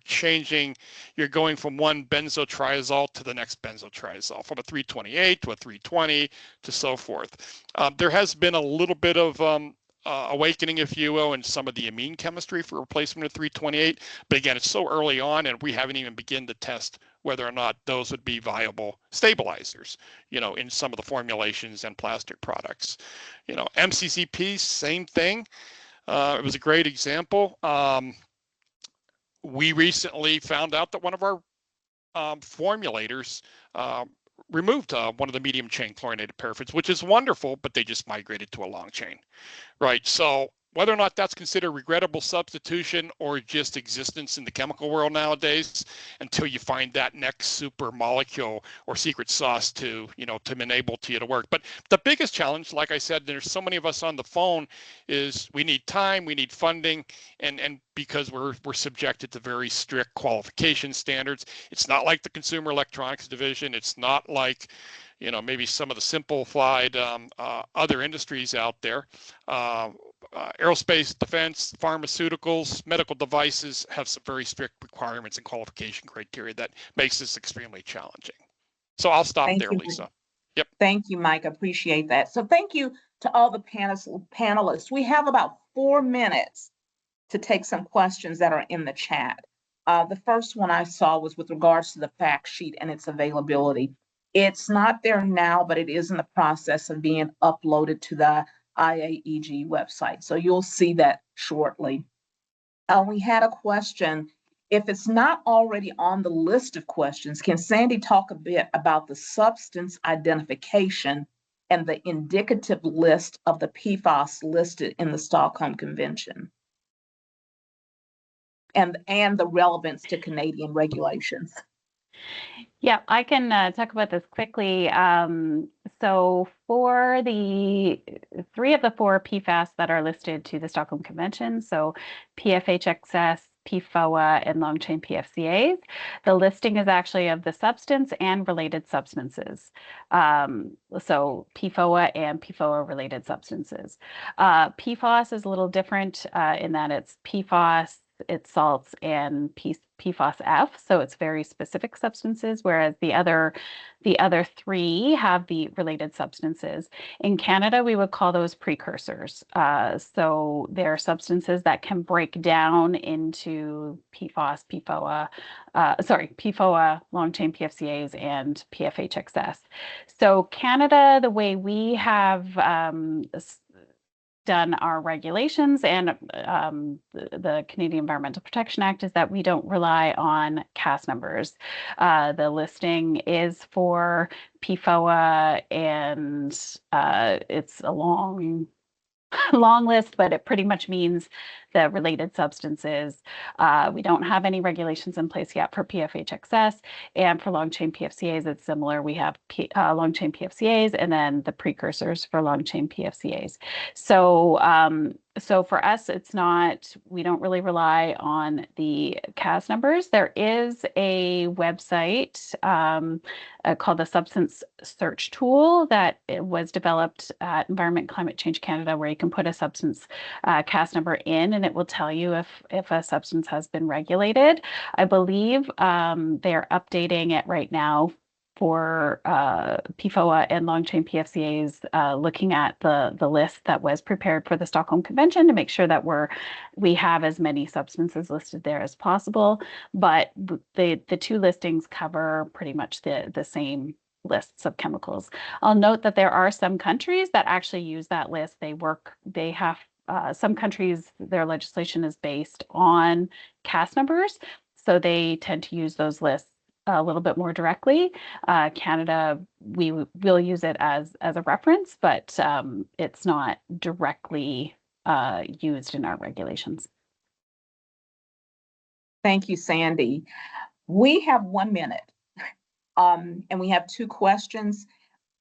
going from one benzotriazole to the next benzotriazole, from a 328 to a 320 to so forth. There has been a little bit of awakening, if you will, in some of the amine chemistry for replacement of 328, but again, it's so early on and we haven't even begun to test whether or not those would be viable stabilizers, in some of the formulations and plastic products. MCCP, same thing. It was a great example. We recently found out that one of our formulators removed one of the medium chain chlorinated paraffins, which is wonderful, but they just migrated to a long chain, right? So whether or not that's considered regrettable substitution or just existence in the chemical world nowadays, until you find that next super molecule or secret sauce to enable you to work. But the biggest challenge, like I said, there's so many of us on the phone, is we need time, we need funding, and because we're subjected to very strict qualification standards. It's not like the Consumer Electronics Division. It's not like maybe some of the simplified other industries out there. Aerospace, defense, pharmaceuticals, medical devices have some very strict requirements and qualification criteria that makes this extremely challenging. So I'll stop there, Lisa. Yep. Thank you, Mike. I appreciate that. So thank you to all the panelists. We have about 4 minutes to take some questions that are in the chat. The first one I saw was with regards to the fact sheet and its availability. It's not there now, but it is in the process of being uploaded to the IAEG website. So you'll see that shortly. We had a question. If it's not already on the list of questions, can Sandy talk a bit about the substance identification and the indicative list of the PFAS listed in the Stockholm Convention? And the relevance to Canadian regulations. Yeah, I can talk about this quickly. So for the 3 of the 4 PFAS that are listed to the Stockholm Convention, so PFHXS, PFOA, and long-chain PFCAs, the listing is actually of the substance and related substances. So PFOA and PFOA-related substances. PFAS is a little different in that it's PFAS, it's salts, and PFAS-F, so it's very specific substances, whereas the other 3 have the related substances. In Canada, we would call those precursors. So they're substances that can break down into PFAS, PFOA, long-chain PFCAs, and PFHXS. So Canada, the way we have done our regulations and the Canadian Environmental Protection Act is that we don't rely on CAS numbers. The listing is for PFOA, and it's a long list, but it pretty much means the related substances. We don't have any regulations in place yet for PFHXS, and for long-chain PFCAs, it's similar. We have long-chain PFCAs and then the precursors for long-chain PFCAs. So for us, we don't really rely on the CAS numbers. There is a website called the Substance Search Tool that was developed at Environment Climate Change Canada, where you can put a substance CAS number in, and it will tell you if a substance has been regulated. I believe they're updating it right now for PFOA and long-chain PFCAs, looking at the list that was prepared for the Stockholm Convention to make sure that we have as many substances listed there as possible. But the 2 listings cover pretty much the same lists of chemicals. I'll note that there are some countries that actually use that list. They have some countries, their legislation is based on CAS numbers, so they tend to use those lists a little bit more directly. Canada, we will use it as a reference, but it's not directly used in our regulations. Thank you, Sandy. We have 1 minute, and we have 2 questions.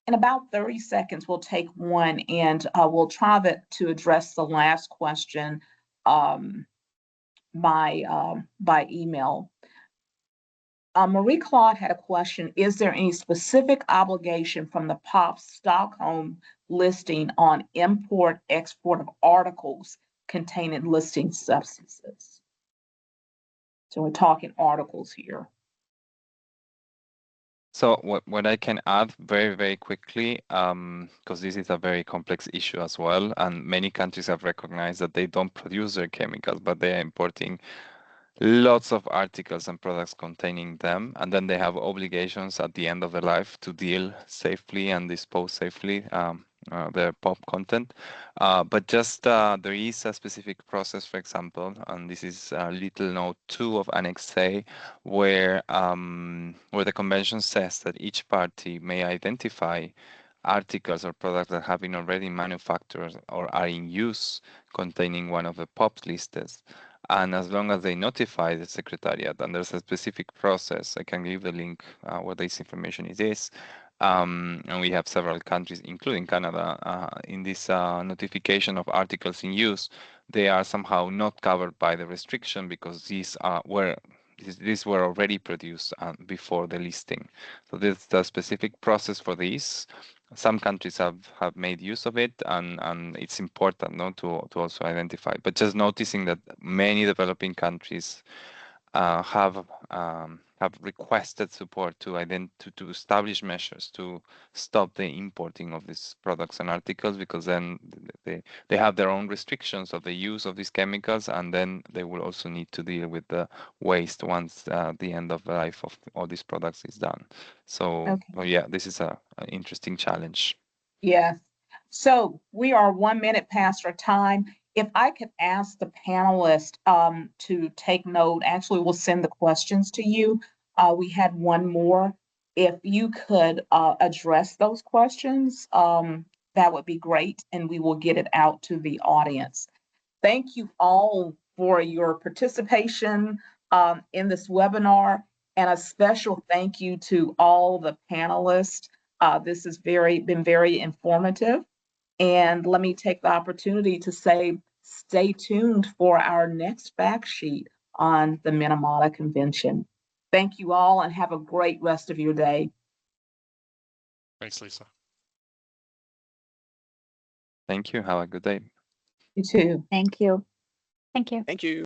In about 30 seconds, we'll take one, and we'll try to address the last question by email. Marie Claude had a question. Is there any specific obligation from the POP Stockholm listing on import, export of articles containing listing substances? So we're talking articles here. So what I can add very, very quickly, because this is a very complex issue as well, and many countries have recognized that they don't produce their chemicals, but they are importing lots of articles and products containing them, and then they have obligations at the end of their life to deal safely and dispose safely their POP content. But just there is a specific process, for example, and this is little note 2 of Annex A, where the convention says that each party may identify articles or products that have been already manufactured or are in use containing one of the POP lists. And as long as they notify the Secretariat, and there's a specific process, I can give the link where this information is. And we have several countries, including Canada, in this notification of articles in use. They are somehow not covered by the restriction because these were already produced before the listing. So there's a specific process for these. Some countries have made use of it, and it's important to also identify. But just noticing that many developing countries have requested support to establish measures to stop the importing of these products and articles, because then they have their own restrictions of the use of these chemicals, and then they will also need to deal with the waste once the end of the life of all these products is done. So, Okay. well, yeah, this is an interesting challenge. Yes. So we are 1 minute past our time. If I could ask the panelists to take note, actually we'll send the questions to you. We had one more. If you could address those questions, that would be great, and we will get it out to the audience. Thank you all for your participation in this webinar, and a special thank you to all the panelists. This has been very informative. And let me take the opportunity to say, stay tuned for our next fact sheet on the Minamata Convention. Thank you all, and have a great rest of your day. Thanks, Lisa. Thank you. Have a good day. You too. Thank you. Thank you. Thank you.